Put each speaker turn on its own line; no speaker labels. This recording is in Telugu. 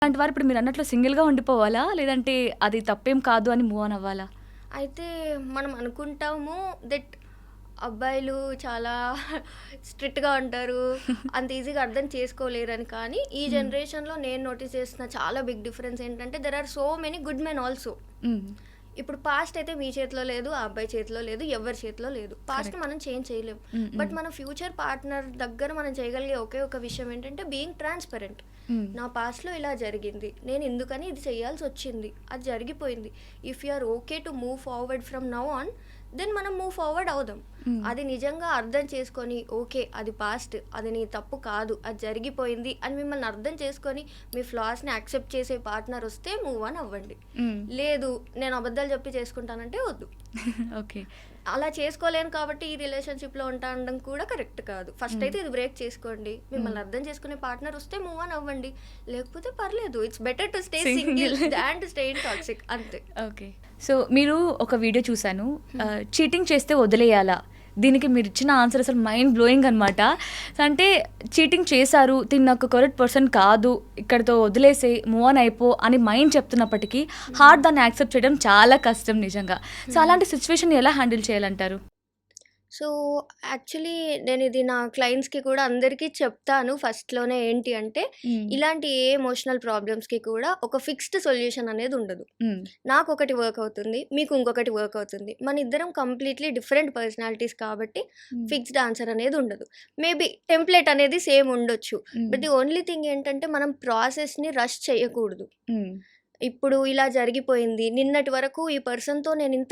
అలాంటి వారు ఇప్పుడు మీరన్నట్లు సింగిల్‌గా ఉండిపోవాలా? లేదంటే అది తప్పేం కాదు అని మూవ్ ఆన్ అవ్వాలా?
అయితే మనం అనుకుంటాము దట్ అబ్బాయిలు చాలా స్ట్రిక్ట్‌గా ఉంటారు. అంత ఈజీగా అర్థం చేసుకోలేరని. కానీ ఈ
హ్మ్.
జనరేషన్‌లో నేను నోటీస్ చేస్తున్న చాలా బిగ్ డిఫరెన్స్ ఏంటంటే there are so many good men also.
Hmm.
ఇప్పుడు పాస్ట్ అయితే మీ చేతిలో లేదు, ఆ అబ్బాయి చేతిలో లేదు, ఎవ్వరి చేతిలో లేదు. పాస్ట్‌ని
కరెక్ట్.
మనం చేంజ్ చేయలేం.
హ్మ్.
బట్
హ్మ్.
మన ఫ్యూచర్ పార్ట్నర్ దగ్గర మనం చేయగలిగే ఒకే ఒక విషయం ఏంటంటే బీయింగ్ ట్రాన్స్‌పరెంట్.
హ్మ్.
నా పాస్ట్‌లో ఇలా జరిగింది. నేను ఇందుకని ఇది చేయాల్సొచ్చింది. అది జరిగిపోయింది. If you are okay to move forward from now on, then మనం మూవ్ ఫార్వర్డ్ అవుదాం.
హ్మ్.
అది నిజంగా అర్థం చేసుకొని, ఓకే అది పాస్ట్, అది నీ తప్పు కాదు, అది జరిగిపోయింది అని మిమ్మల్ని అర్థం చేసుకొని, మీ ఫ్లాస్‌ని యాక్సెప్ట్ చేసే పార్ట్నర్ వస్తే మూవ్ ఆన్ అవ్వండి.
హ్మ్.
లేదు నేను అబద్ధాలు చెప్పి చేసుకుంటానంటే వద్దు.
ఓకే.
అలా చేసుకోలేను కాబట్టి ఈ రిలేషన్‌షిప్‌లో ఉంటా అనడం కూడా కరెక్ట్ కాదు. ఫస్ట్
హ్మ్.
అయితే ఇది బ్రేక్ చేసుకోండి.
హ్మ్.
మిమ్మల్ని అర్థం చేసుకునే పార్ట్నర్ వస్తే మూవ్ ఆన్ అవ్వండి. లేకపోతే పర్లేదు. It's better to stay single
single.
Than to stay in toxic అంతే.
ఓకే. సో, మీరు ఒక వీడియో చూసాను. చీటింగ్ చేస్తే వదిలేయాలా? దీనికి మీరిచ్చిన ఆన్సర్ అసలు మైండ్ బ్లోయింగ్ అనమాట. అంటే చీటింగ్ చేశారు, తిను నాకు కరెక్ట్ పర్సన్ కాదు, ఇక్కడితో వదిలేసేయి, మూవ్ ఆన్ అయిపో అని మైండ్ చెప్తున్నప్పటికీ, హార్ట్ దాన్ని యాక్సెప్ట్ చేయడం చాలా కష్టం నిజంగా. సో, అలాంటి సిట్యుయేషన్‌ని ఎలా హ్యాండిల్ చేయాలంటారు?
సో, యాక్చువల్లీ నేనిది నా క్లయింట్స్‌కి కూడా అందరికీ చెప్తాను ఫస్ట్‌లోనే ఏంటి అంటే,
హ్మ్.
ఇలాంటి ఏ ఎమోషనల్ ప్రాబ్లమ్స్‌కి కూడా ఒక ఫిక్స్డ్ సొల్యూషన్ అనేది ఉండదు.
హ్మ్.
నాకొకటి వర్క్ అవుతుంది. మీకు ఇంకొకటి వర్క్ అవుతుంది. మనిద్దరం కంప్లీట్‌లీ డిఫరెంట్ పర్సనాలిటీస్ కాబట్టి
హ్మ్.
ఫిక్స్డ్ ఆన్సర్ అనేది ఉండదు. మేబీ టెంప్లేట్ అనేది సేమ్ ఉండొచ్చు.
హ్మ్.
బట్ ది ఓన్లీ థింగ్ ఏంటంటే మనం ప్రాసెస్‌ని రష్ చేయకూడదు.
హ్మ్.
ఇప్పుడు ఇలా జరిగిపోయింది. నిన్నటి వరకు ఈ పర్సన్‌తో నేనింత